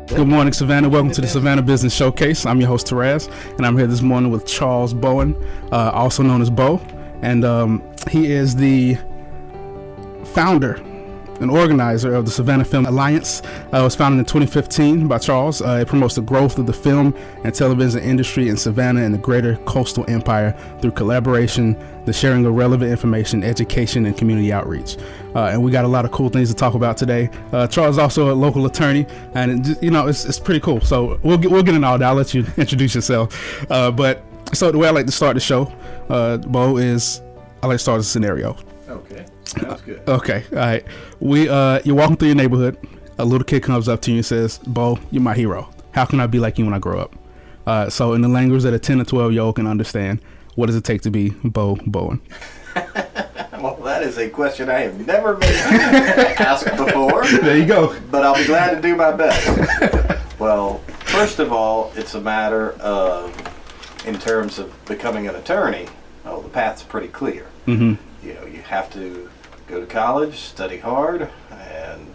Good morning, Savannah. Welcome to the Savannah Business Showcase. I'm your host, Therese, and I'm here this morning with Charles Bowen, also known as Bo. And he is the founder and organizer of the Savannah Film Alliance. It was founded in 2015 by Charles. It promotes the growth of the film and television industry in Savannah and the greater coastal empire through collaboration, the sharing of relevant information, education, and community outreach. And we got a lot of cool things to talk about today. Charles is also a local attorney, and it's pretty cool. So we'll get into all that. I'll let you introduce yourself. But so the way I like to start the show, Bo, is I like to start with a scenario. Okay. Sounds good. Okay, all right. You're walking through your neighborhood. A little kid comes up to you and says, "Bo, you're my hero. How can I be like you when I grow up?" So in the language that a 10 or 12-year-old can understand, what does it take to be Bo Bowen? Well, that is a question I have never been asked before. There you go. But I'll be glad to do my best. Well, first of all, it's a matter of, in terms of becoming an attorney, the path's pretty clear. Mm-hmm. You have to go to college, study hard, and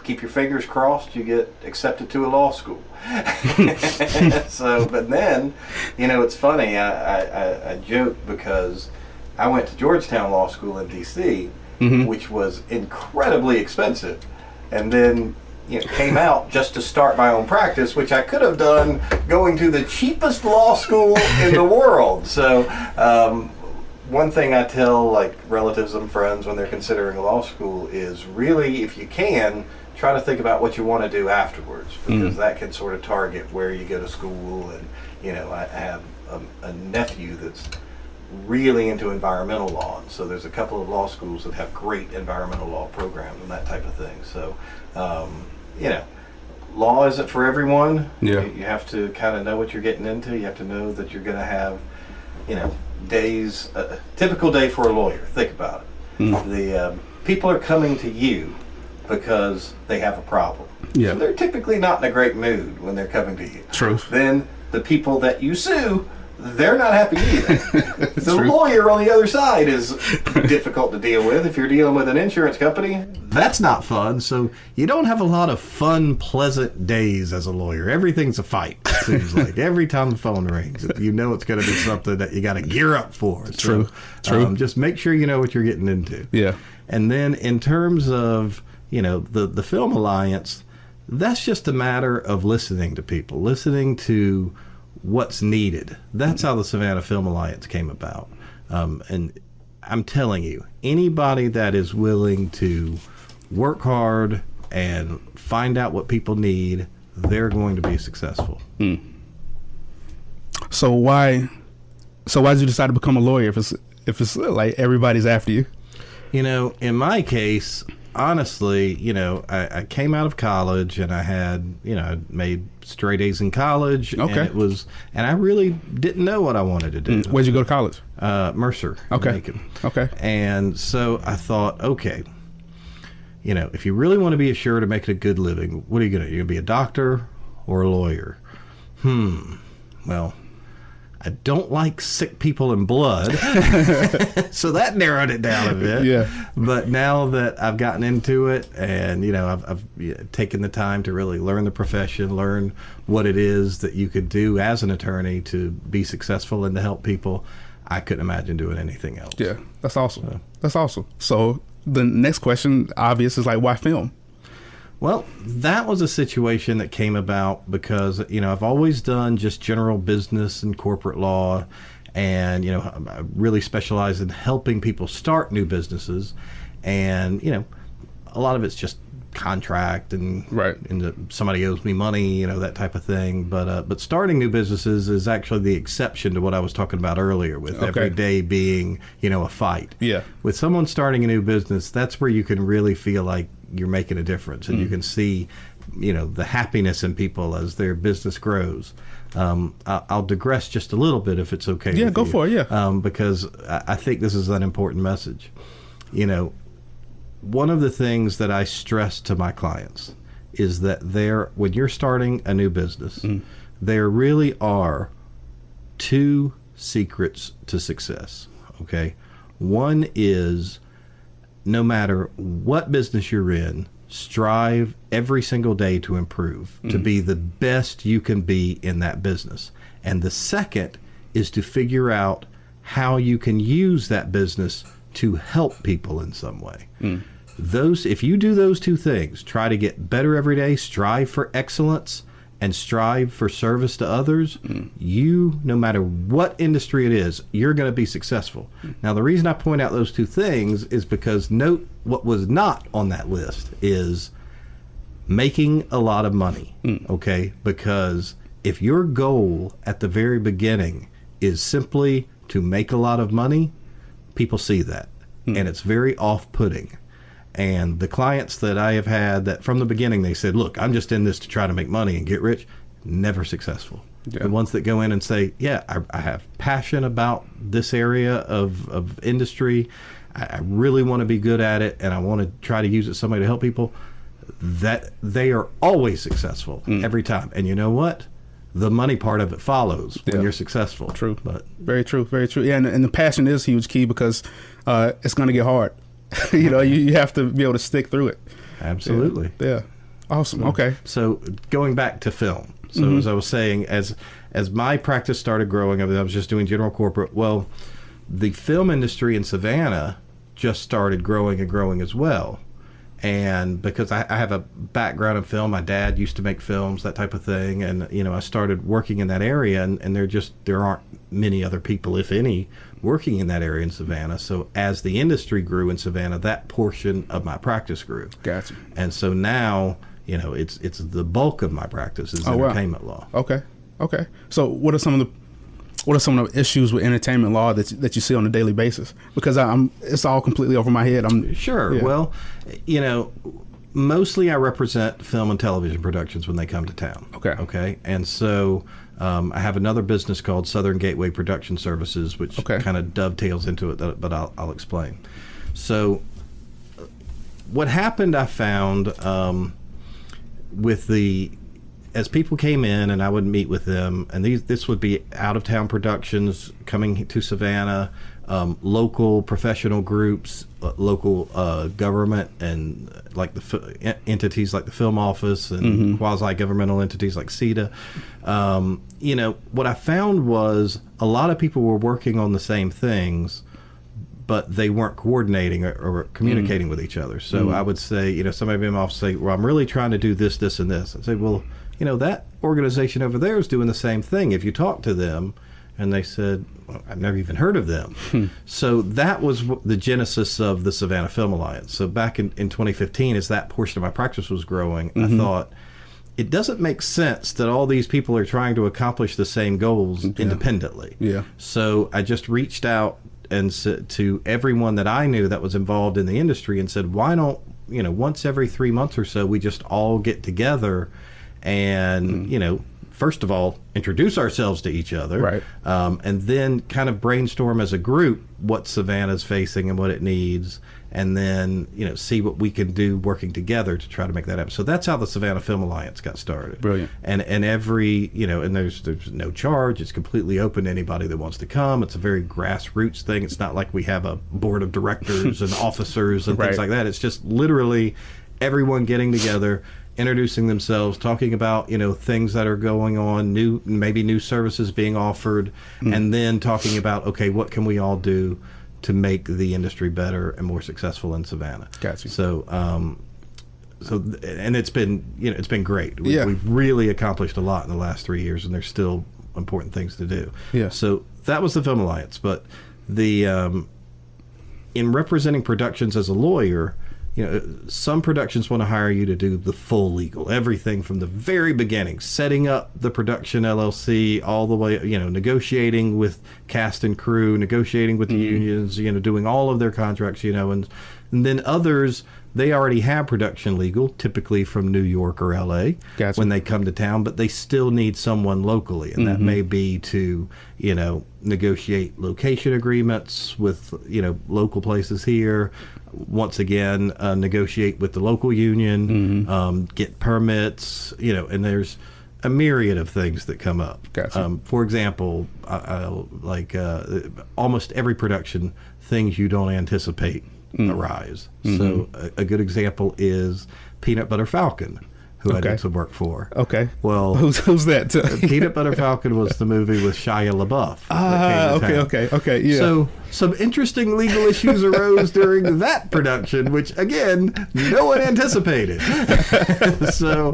keep your fingers crossed you get accepted to a law school. So, but then, it's funny. I joke because I went to Georgetown Law School in D.C., mm-hmm. which was incredibly expensive, and then came out just to start my own practice, which I could have done going to the cheapest law school in the world. So one thing I tell relatives and friends when they're considering law school is really, if you can, try to think about what you want to do afterwards, because that can sort of target where you go to school. And I have a nephew that's really into environmental law, and so there's a couple of law schools that have great environmental law programs and that type of thing. So law isn't for everyone. Yeah. You have to kind of know what you're getting into. You have to know that you're going to have days, a typical day for a lawyer. Think about it. The people are coming to you because they have a problem. Yeah. So they're typically not in a great mood when they're coming to you. True. Then the people that you sue, they're not happy either. The True. lawyer on the other side is difficult to deal with. If you're dealing with an insurance company, that's not fun. So you don't have a lot of fun, pleasant days as a lawyer. Everything's a fight, it seems like. Every time the phone rings, it's going to be something that you got to gear up for. So, True. Just make sure you know what you're getting into. Yeah. And then in terms of, the Film Alliance, that's just a matter of listening to people, listening to what's needed. That's how the Savannah Film Alliance came about. And I'm telling you, anybody that is willing to work hard and find out what people need, they're going to be successful. So why did you decide to become a lawyer if it's like everybody's after you? In my case, honestly, I came out of college and I had, I made straight A's in college. Okay. And I really didn't know what I wanted to do. Where'd you go to college? Mercer. Okay. Macon. Okay. And so I thought, okay, if you really want to be assured of making a good living, what are you going to do? You're going to be a doctor or a lawyer? Well, I don't like sick people and blood. So that narrowed it down a bit. Yeah. But now that I've gotten into it and, I've taken the time to really learn the profession, learn what it is that you could do as an attorney to be successful and to help people, I couldn't imagine doing anything else. Yeah, that's awesome. That's awesome. So the next question, obvious, is why film? Well, that was a situation that came about because, I've always done just general business and corporate law, and, I really specialize in helping people start new businesses, and, a lot of it's just contract and, right. And somebody owes me money, that type of thing. But starting new businesses is actually the exception to what I was talking about earlier with every day being, a fight. Yeah. With someone starting a new business, that's where you can really feel like you're making a difference, and you can see, the happiness in people as their business grows. I'll digress just a little bit if it's okay. Yeah, with go you. for it. Yeah. Because I think this is an important message. One of the things that I stress to my clients is that when you're starting a new business, there really are two secrets to success. Okay. One is, no matter what business you're in, strive every single day to improve, to be the best you can be in that business. And the second is to figure out how you can use that business to help people in some way. If you do those two things, try to get better every day, strive for excellence, and strive for service to others, you, no matter what industry it is, you're going to be successful. Now, the reason I point out those two things is because note what was not on that list is making a lot of money, okay? Because if your goal at the very beginning is simply to make a lot of money, people see that, and it's very off-putting. And the clients that I have had that from the beginning, they said, look, I'm just in this to try to make money and get rich, never successful. Yeah. The ones that go in and say, yeah, I have passion about this area of industry. I really want to be good at it, and I want to try to use it some way to help people, that they are always successful every time. And you know what? The money part of it follows when you're successful. True. But very true. Very true. Yeah, and the passion is huge key because it's going to get hard. You have to be able to stick through it. Absolutely. Yeah. Awesome. Okay. So going back to film. So as I was saying, as my practice started growing, I was just doing general corporate. Well, the film industry in Savannah just started growing and growing as well. And because I have a background in film, my dad used to make films, that type of thing. And, I started working in that area, and there aren't many other people, if any, working in that area in Savannah. So as the industry grew in Savannah, that portion of my practice grew. Gotcha. And so now, it's the bulk of my practice is entertainment law. Okay. So what are some of the issues with entertainment law that you see on a daily basis? Because it's all completely over my head. Sure. Yeah. Well, mostly I represent film and television productions when they come to town. Okay. And so I have another business called Southern Gateway Production Services, which kind of dovetails into it, but I'll explain. So what happened, I found as people came in and I would meet with them, and this would be out-of-town productions coming to Savannah, local professional groups, local government, and like the entities like the film office and quasi-governmental entities like CETA. What I found was a lot of people were working on the same things, but they weren't coordinating or communicating with each other. So I would say, somebody in my office say, well, I'm really trying to do this, this, and this. I'd say, well, that organization over there is doing the same thing. If you talk to them, and they said, well, I've never even heard of them. So that was the genesis of the Savannah Film Alliance. So back in 2015, as that portion of my practice was growing, I thought, it doesn't make sense that all these people are trying to accomplish the same goals independently. Yeah. So I just reached out and said to everyone that I knew that was involved in the industry and said, why don't, once every 3 months or so, we just all get together and, first of all, introduce ourselves to each other, right? And then kind of brainstorm as a group what Savannah's facing and what it needs, and then see what we can do working together to try to make that happen. So that's how the Savannah Film Alliance got started. Brilliant. And every and there's no charge. It's completely open to anybody that wants to come. It's a very grassroots thing. It's not like we have a board of directors and officers and things like that. It's just literally everyone getting together, introducing themselves, talking about things that are going on, new services being offered, and then talking about, okay, what can we all do to make the industry better and more successful in Savannah? Gotcha. So and it's been great. We've really accomplished a lot in the last 3 years, and there's still important things to do. Yeah. So that was the Film Alliance, but the in representing productions as a lawyer, some productions want to hire you to do the full legal, everything from the very beginning, setting up the production LLC all the way, negotiating with cast and crew, negotiating with the unions, doing all of their contracts, and then others, they already have production legal, typically from New York or LA, when they come to town, but they still need someone locally, and that may be to, negotiate location agreements with, local places here. Once again, negotiate with the local union, get permits, and there's a myriad of things that come up. Gotcha. For example, almost every production, things you don't anticipate arise. So a good example is Peanut Butter Falcon, who I did some work for. Okay. Well, who's that? Peanut Butter Falcon was the movie with Shia LaBeouf. Okay, yeah. So some interesting legal issues arose during that production, which again, no one anticipated. So,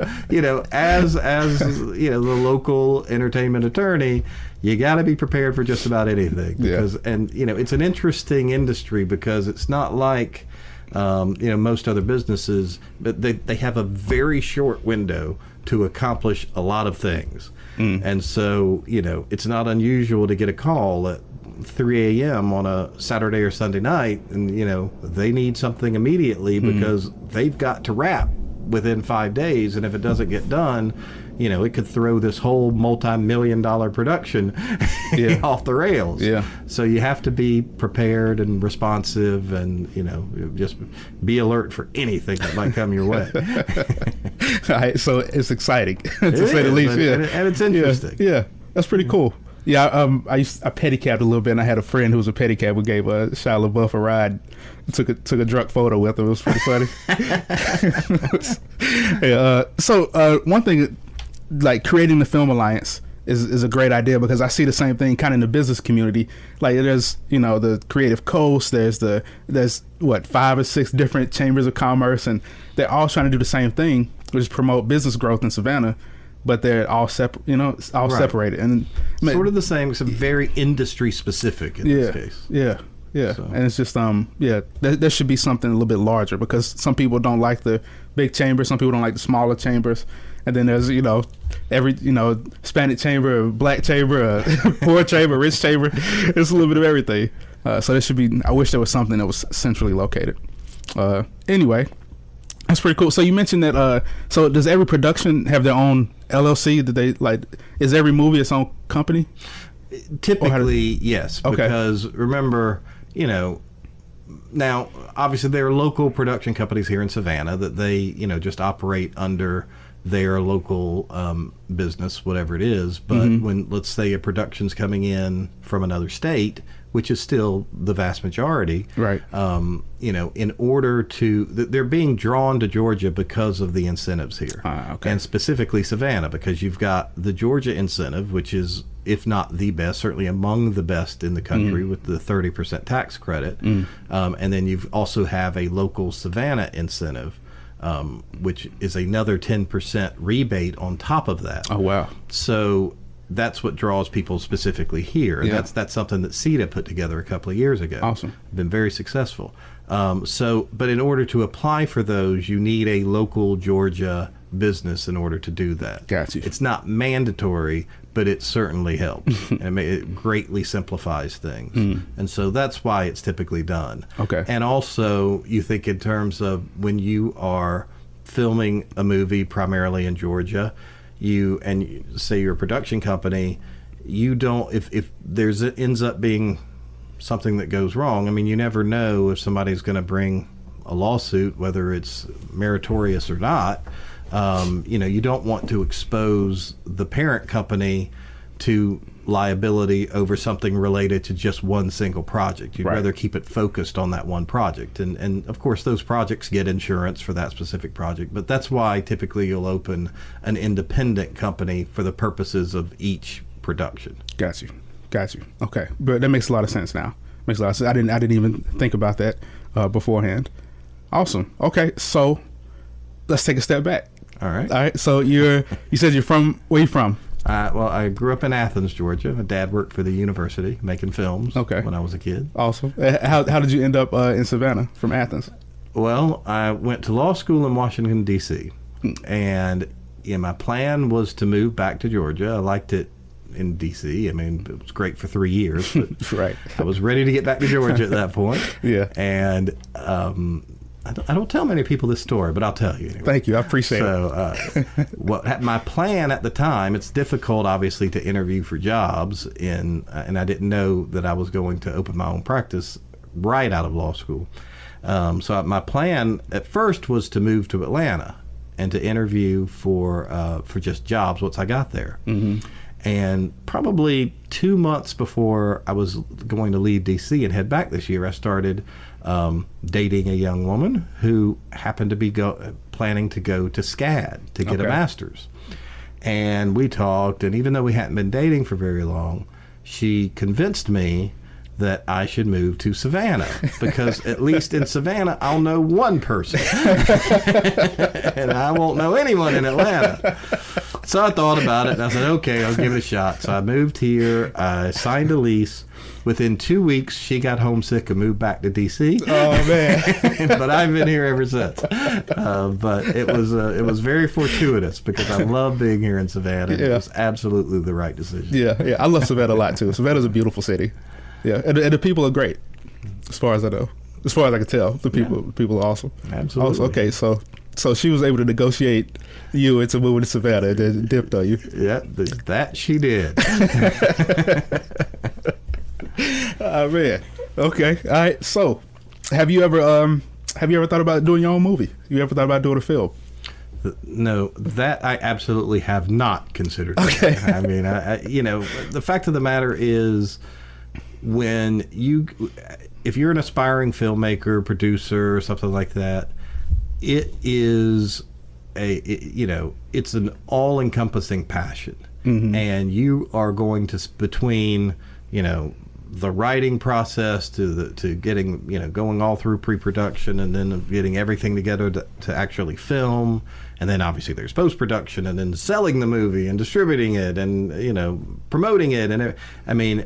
as the local entertainment attorney, you got to be prepared for just about anything because, it's an interesting industry because it's not like, most other businesses, but they have a very short window to accomplish a lot of things. And so, it's not unusual to get a call at 3 a.m. on a Saturday or Sunday night and, they need something immediately because they've got to wrap within 5 days. And if it doesn't get done, it could throw this whole multi-million-dollar production off the rails. Yeah. So you have to be prepared and responsive and, just be alert for anything that might come your way. All right, so it's exciting, to say the least. And it's interesting. Yeah, that's pretty cool. Yeah, I pedicabbed a little bit, and I had a friend who was a pedicab who gave Shia LaBeouf a ride. Took a drunk photo with him. It was pretty funny. So one thing, like creating the Film Alliance is a great idea because I see the same thing kind of in the business community. Like there's the Creative Coast, there's 5 or 6 different chambers of commerce, and they're all trying to do the same thing, which is promote business growth in Savannah. But they're all separate, separated, and sort of the same, except very industry specific in this case. Yeah. So. And it's just there should be something a little bit larger because some people don't like the big chambers, some people don't like the smaller chambers, and then there's every Hispanic chamber, black chamber, poor chamber, rich chamber. It's a little bit of everything. So there should be. I wish there was something that was centrally located. Anyway. That's pretty cool. So you mentioned that. So does every production have their own LLC? Did they is every movie its own company? Typically, yes. Okay. Because remember, now obviously there are local production companies here in Savannah that they just operate under their local business, whatever it is. But when let's say a production's coming in from another state, which is still the vast majority, right? In order to, they're being drawn to Georgia because of the incentives here, okay. And specifically Savannah, because you've got the Georgia incentive, which is, if not the best, certainly among the best in the country with the 30% tax credit, and then you also have a local Savannah incentive, which is another 10% rebate on top of that. Oh wow! So that's what draws people specifically here. Yeah. That's something that CETA put together a couple of years ago. Awesome. Been very successful. But in order to apply for those, you need a local Georgia business in order to do that. Gotcha. It's not mandatory, but it certainly helps. It greatly simplifies things. And so that's why it's typically done. Okay. And also, you think in terms of when you are filming a movie primarily in Georgia, you say you're a production company, you don't, if there's ends up being something that goes wrong, I mean, you never know if somebody's going to bring a lawsuit, whether it's meritorious or not. You don't want to expose the parent company to liability over something related to just one single project. You'd rather keep it focused on that one project. And of course, those projects get insurance for that specific project. But that's why typically you'll open an independent company for the purposes of each production. Got you. Okay. But that makes a lot of sense now. Makes a lot of sense. I didn't even think about that beforehand. Awesome. Okay. So let's take a step back. All right. So you said you're from, where you from? Well, I grew up in Athens, Georgia. My dad worked for the university making films when I was a kid. Awesome. How did you end up in Savannah from Athens? Well, I went to law school in Washington, D.C. And my plan was to move back to Georgia. I liked it in D.C. I mean, it was great for 3 years. But right. I was ready to get back to Georgia at that point. Yeah. And I don't tell many people this story, but I'll tell you anyway. Thank you. I appreciate it. My plan at the time, it's difficult, obviously, to interview for jobs, and I didn't know that I was going to open my own practice right out of law school. So my plan at first was to move to Atlanta and to interview for just jobs once I got there. And probably 2 months before I was going to leave D.C. and head back this year, I started dating a young woman who happened to be planning to go to SCAD to get a Okay. master's. And we talked, and even though we hadn't been dating for very long, she convinced me that I should move to Savannah, because at least in Savannah I'll know one person and I won't know anyone in Atlanta. So I thought about it and I said, okay, I'll give it a shot. So I moved here, I signed a lease. Within 2 weeks she got homesick and moved back to DC. Oh man. But I've been here ever since. But it was very fortuitous, because I love being here in Savannah. Yeah. It was absolutely the right decision. Yeah, I love Savannah a lot too. Savannah's a beautiful city. Yeah, and the people are great, as far as I know. As far as I can tell, the people are awesome. Absolutely. Also, okay, so she was able to negotiate you into moving to Savannah and then dipped on you. Yeah, that she did. Oh man. Okay. All right. So, have you ever thought about doing your own movie? You ever thought about doing a film? No, that I absolutely have not considered. Okay. I mean, I the fact of the matter is, if you're an aspiring filmmaker, producer, or something like that, it is it's an all-encompassing passion, and you are going to between the writing process to getting going all through pre-production, and then getting everything together to actually film, and then obviously there's post-production, and then selling the movie and distributing it and promoting it, and I mean,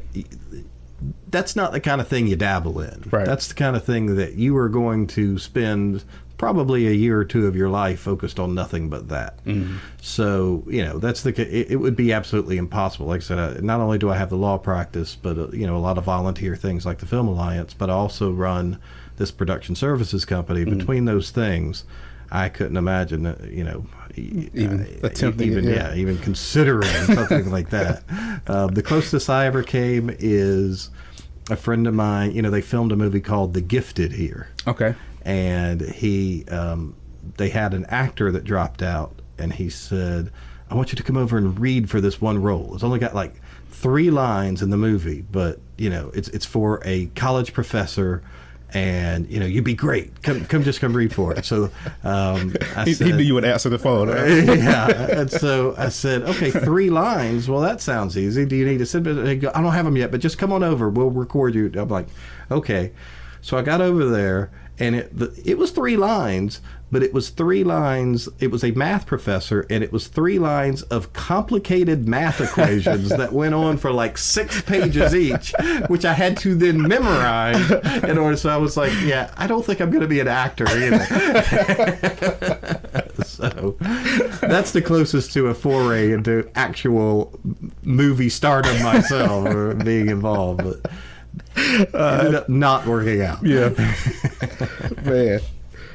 that's not the kind of thing you dabble in. Right. That's the kind of thing that you are going to spend probably a year or two of your life focused on nothing but that. So that's it would be absolutely impossible. Like I said, not only do I have the law practice, but a lot of volunteer things like the Film Alliance, but I also run this production services company. Between those things, I couldn't imagine Even attempting it, even considering something like that. The closest I ever came is a friend of mine. They filmed a movie called The Gifted here. Okay. And they had an actor that dropped out, and he said, I want you to come over and read for this one role. It's only got like 3 lines in the movie, but it's for a college professor, and you'd be great. Come read for it. So he knew you would answer the phone. Right? Yeah. And so I said, okay, 3 lines. Well, that sounds easy. Do you need to sit? I don't have them yet, but just come on over. We'll record you. I'm like, okay. So I got over there, and it was 3 lines, but it was 3 lines. It was a math professor, and it was 3 lines of complicated math equations that went on for like 6 pages each, which I had to then memorize in order. So I was like, yeah, I don't think I'm going to be an actor either. So that's the closest to a foray into actual movie stardom myself, or being involved. But it ended up not working out. Yeah. Man.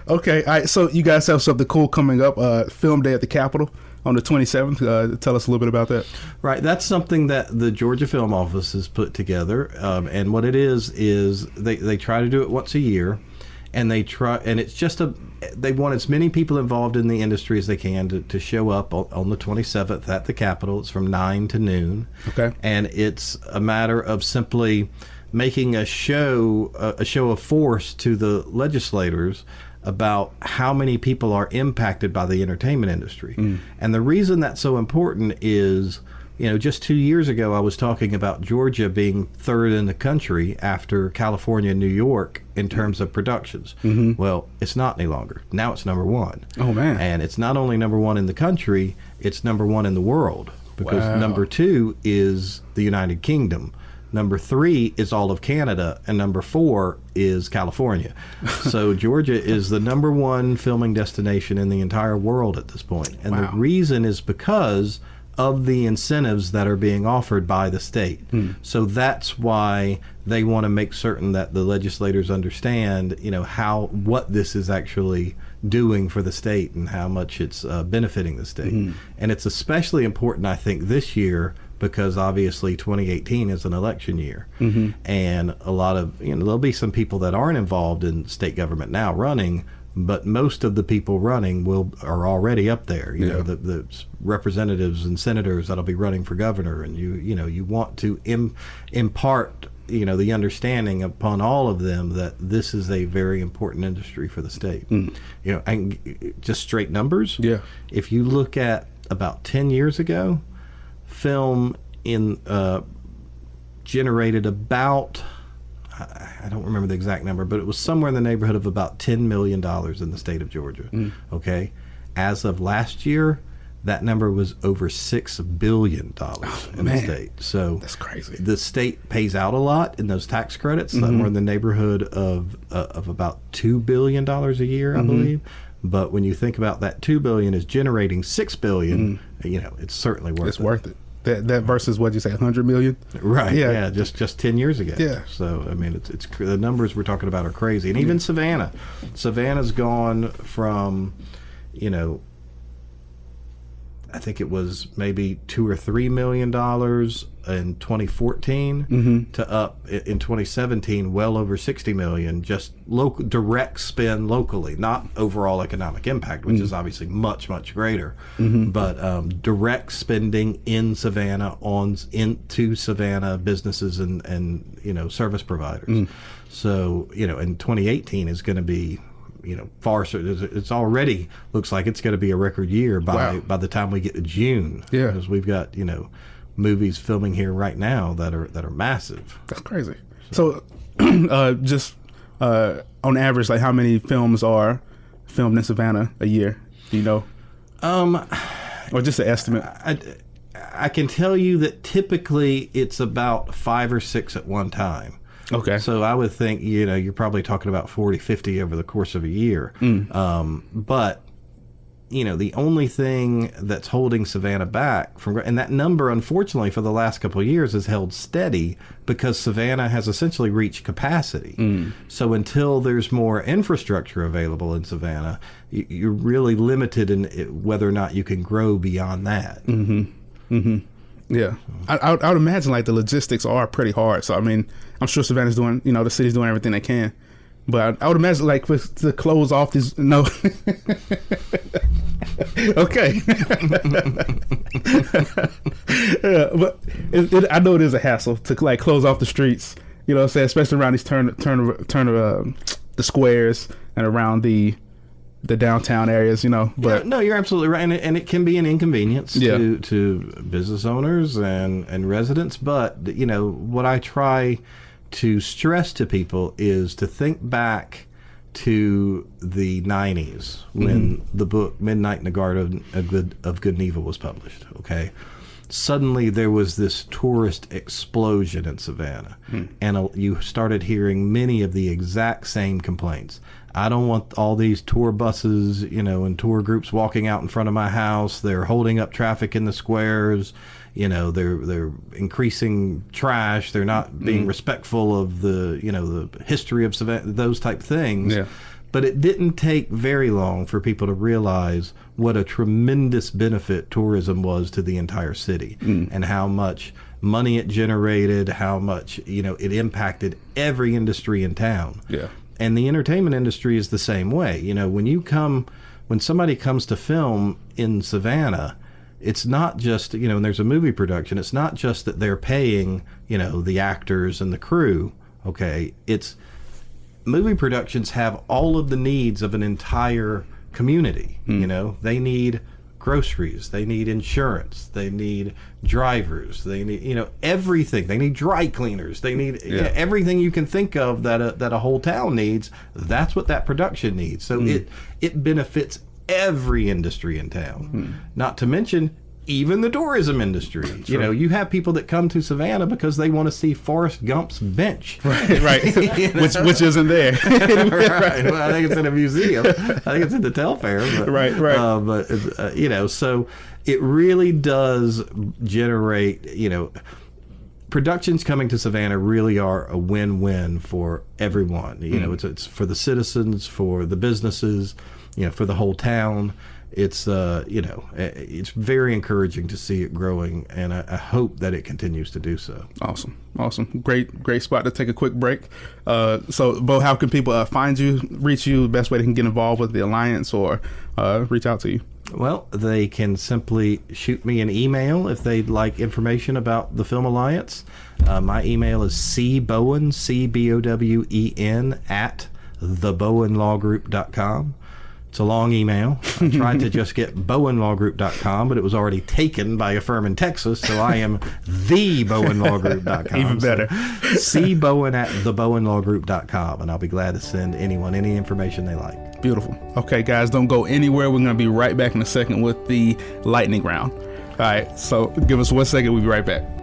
Okay. All right. So you guys have something cool coming up. Film Day at the Capitol on the 27th. Tell us a little bit about that. Right. That's something that the Georgia Film Office has put together. And what it is they try to do it once a year. And it's just they want as many people involved in the industry as they can to show up on the 27th at the Capitol. It's from 9 to noon. Okay. And it's a matter of simply making a show of force to the legislators about how many people are impacted by the entertainment industry. And the reason that's so important is, just 2 years ago, I was talking about Georgia being 3rd in the country after California and New York in terms of productions. Well, it's not any longer. Now it's number 1. Oh, man. And it's not only number 1 in the country, it's number 1 in the world, because Wow. number 2 is the United Kingdom. Number 3 is all of Canada, and number 4 is California. So Georgia is the number 1 filming destination in the entire world at this point. And Wow. the reason is because of the incentives that are being offered by the state. So that's why they want to make certain that the legislators understand, what this is actually doing for the state and how much it's benefiting the state. And it's especially important, I think, this year, because obviously 2018 is an election year. And a lot of, there'll be some people that aren't involved in state government now running, but most of the people running are already up there. You know, the representatives and senators that'll be running for governor, and you want to impart the understanding upon all of them that this is a very important industry for the state. And just straight numbers. Yeah. If you look at about 10 years ago, film generated about, I don't remember the exact number, but it was somewhere in the neighborhood of about $10 million in the state of Georgia. Okay. As of last year, that number was over $6 billion in the state. So that's crazy. The state pays out a lot in those tax credits. Somewhere in the neighborhood of about $2 billion a year, I believe. But when you think about that, $2 billion is generating $6 billion. It's certainly worth it. It's worth it. That versus what you say, 100 million? Right. Yeah. Just 10 years ago. Yeah. So I mean, it's the numbers we're talking about are crazy, and even Savannah's gone from, I think it was maybe $2 or $3 million in 2014 to up in 2017 well over $60 million, just local direct spend locally, not overall economic impact, which is obviously much greater, but direct spending in Savannah into Savannah businesses and service providers. So in 2018 is going to be far. It's already looks like it's going to be a record year by the time we get to June. Yeah, because we've got movies filming here right now that are massive. That's crazy. So, just on average, like how many films are filmed in Savannah a year? Do you know? Or just an estimate? I can tell you that typically it's about 5 or 6 at one time. Okay. So I would think, you're probably talking about 40, 50 over the course of a year. But, the only thing that's holding Savannah back and that number, unfortunately, for the last couple of years has held steady because Savannah has essentially reached capacity. So until there's more infrastructure available in Savannah, you're really limited in whether or not you can grow beyond that. Yeah, I would imagine like the logistics are pretty hard. So I mean, I'm sure Savannah's doing, the city's doing everything they can, but I would imagine like to close off these. No, okay. Yeah, but I know it is a hassle to like close off the streets. Especially around these the squares and around the downtown areas, but no, you're absolutely right, and it can be an inconvenience to business owners and residents. But what I try to stress to people is to think back to the 90s when the book Midnight in the Garden of Good and Evil was published. Okay, suddenly there was this tourist explosion in Savannah, and you started hearing many of the exact same complaints. I don't want all these tour buses, and tour groups walking out in front of my house. They're holding up traffic in the squares. They're increasing trash. They're not being respectful of the history of Savannah, those type things. Yeah. But it didn't take very long for people to realize what a tremendous benefit tourism was to the entire city and how much money it generated, how much, it impacted every industry in town. Yeah. And the entertainment industry is the same way. When somebody comes to film in Savannah, it's not just, when there's a movie production, it's not just that they're paying, the actors and the crew. Okay. It's movie productions have all of the needs of an entire community. They need groceries, they need insurance, they need drivers, they need everything. They need dry cleaners, they need everything you can think of that a whole town needs. That's what that production needs. So it benefits every industry in town. Not to mention even the tourism industry. True. You have people that come to Savannah because they want to see Forrest Gump's bench. Right. Which isn't there. Right. Well, I think it's in a museum. I think it's in the Telfair. But, right. So it really does generate, productions coming to Savannah really are a win-win for everyone. It's for the citizens, for the businesses, for the whole town. it's it's very encouraging to see it growing, and I hope that it continues to do so. Awesome. Great spot to take a quick break. So, Bo, how can people find you, reach you, the best way they can get involved with the Alliance or reach out to you? Well, they can simply shoot me an email if they'd like information about the Film Alliance. My email is cbowen, CBOWEN, at thebowenlawgroup.com. It's a long email. I tried to just get bowenlawgroup.com, but it was already taken by a firm in Texas, so I am thebowenlawgroup.com. Even better. So, cbowen at thebowenlawgroup.com, and I'll be glad to send anyone any information they like. Beautiful. Okay, guys, don't go anywhere. We're going to be right back in a second with the lightning round. All right, so give us 1 second. We'll be right back.